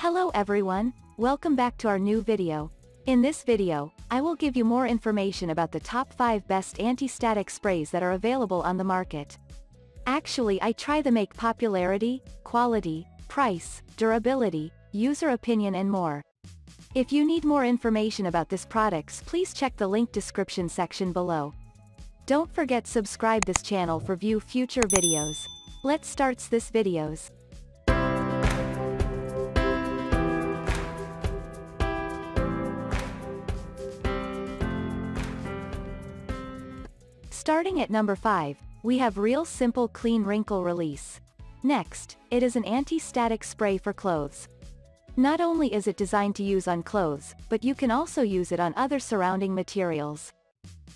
Hello everyone, welcome back to our new video. In this video, I will give you more information about the top 5 best anti-static sprays that are available on the market. Actually, I try to make popularity, quality, price, durability, user opinion and more. If you need more information about these products, please check the link description section below. Don't forget subscribe this channel for view future videos. Let's start this videos. Starting at number 5, we have Real Simple Clean Wrinkle Release. Next, it is an anti-static spray for clothes. Not only is it designed to use on clothes, but you can also use it on other surrounding materials.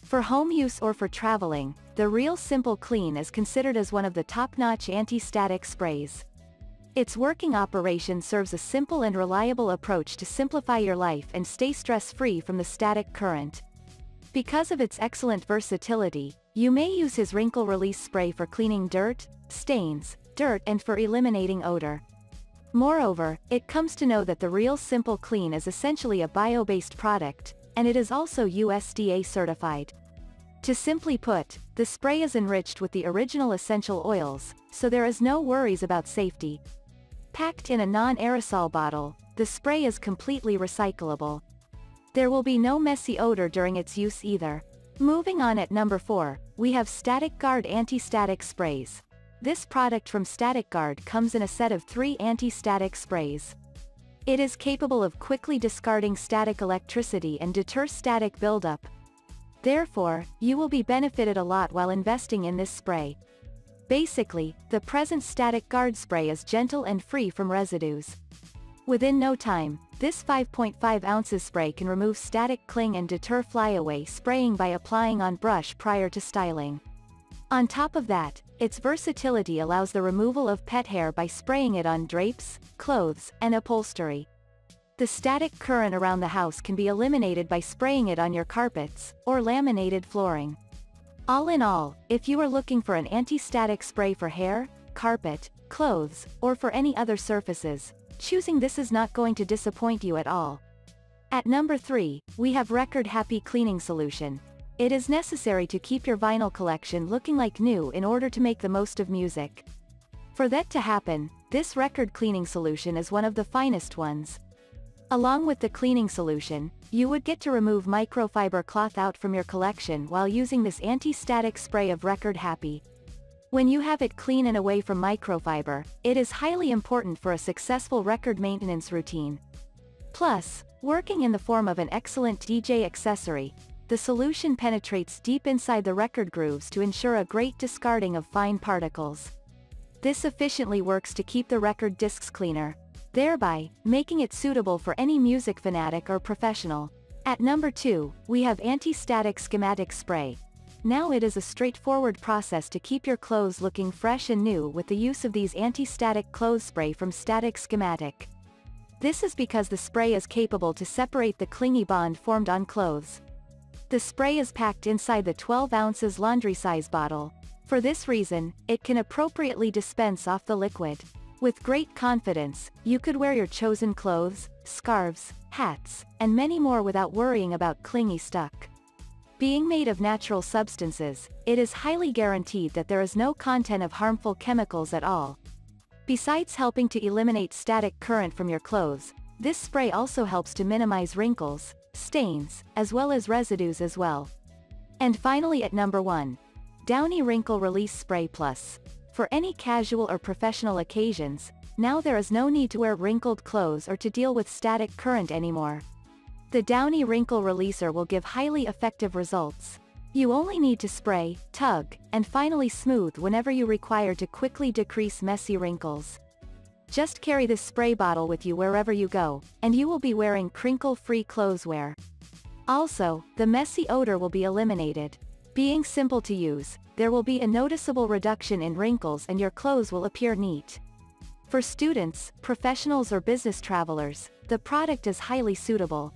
For home use or for traveling, the Real Simple Clean is considered as one of the top-notch anti-static sprays. Its working operation serves a simple and reliable approach to simplify your life and stay stress-free from the static current. Because of its excellent versatility, you may use his wrinkle release spray for cleaning dirt, stains, and for eliminating odor. Moreover, it comes to know that the Real Simple Clean is essentially a bio-based product, and it is also USDA certified. To simply put, the spray is enriched with the original essential oils, so there is no worries about safety. Packed in a non-aerosol bottle, the spray is completely recyclable. There will be no messy odor during its use either. Moving on at number 4, we have Static Guard Anti-Static Sprays. This product from Static Guard comes in a set of 3 anti-static sprays. It is capable of quickly discarding static electricity and deter static buildup. Therefore, you will be benefited a lot while investing in this spray. Basically, the present Static Guard spray is gentle and free from residues. Within no time, this 5.5 ounces spray can remove static cling and deter flyaway spraying by applying on brush prior to styling. On top of that, its versatility allows the removal of pet hair by spraying it on drapes, clothes, and upholstery. The static current around the house can be eliminated by spraying it on your carpets, or laminated flooring. All in all, if you are looking for an anti-static spray for hair, carpet, clothes, or for any other surfaces, choosing this is not going to disappoint you at all. At number 3, we have Record Happy Cleaning Solution. It is necessary to keep your vinyl collection looking like new in order to make the most of music. For that to happen, this record cleaning solution is one of the finest ones. Along with the cleaning solution, you would get to remove microfiber cloth out from your collection while using this anti-static spray of Record Happy. When you have it clean and away from microfiber, it is highly important for a successful record maintenance routine. Plus, working in the form of an excellent DJ accessory, the solution penetrates deep inside the record grooves to ensure a great discarding of fine particles. This efficiently works to keep the record discs cleaner, thereby making it suitable for any music fanatic or professional. At number 2, we have AntiStatic Schematic Spray. Now it is a straightforward process to keep your clothes looking fresh and new with the use of these anti-static clothes spray from Static Schematic. This is because the spray is capable to separate the clingy bond formed on clothes. The spray is packed inside the 12 ounces laundry size bottle. For this reason, it can appropriately dispense off the liquid. With great confidence, you could wear your chosen clothes, scarves, hats, and many more without worrying about clingy stuck. Being made of natural substances, it is highly guaranteed that there is no content of harmful chemicals at all. Besides helping to eliminate static current from your clothes, this spray also helps to minimize wrinkles, stains, as well as residues as well. And finally at number 1, Downy Wrinkle Release Spray Plus. For any casual or professional occasions, now there is no need to wear wrinkled clothes or to deal with static current anymore. The Downy Wrinkle Releaser will give highly effective results. You only need to spray, tug, and finally smooth whenever you require to quickly decrease messy wrinkles. Just carry this spray bottle with you wherever you go, and you will be wearing crinkle-free clotheswear. Also, the messy odor will be eliminated. Being simple to use, there will be a noticeable reduction in wrinkles and your clothes will appear neat. For students, professionals or business travelers, the product is highly suitable.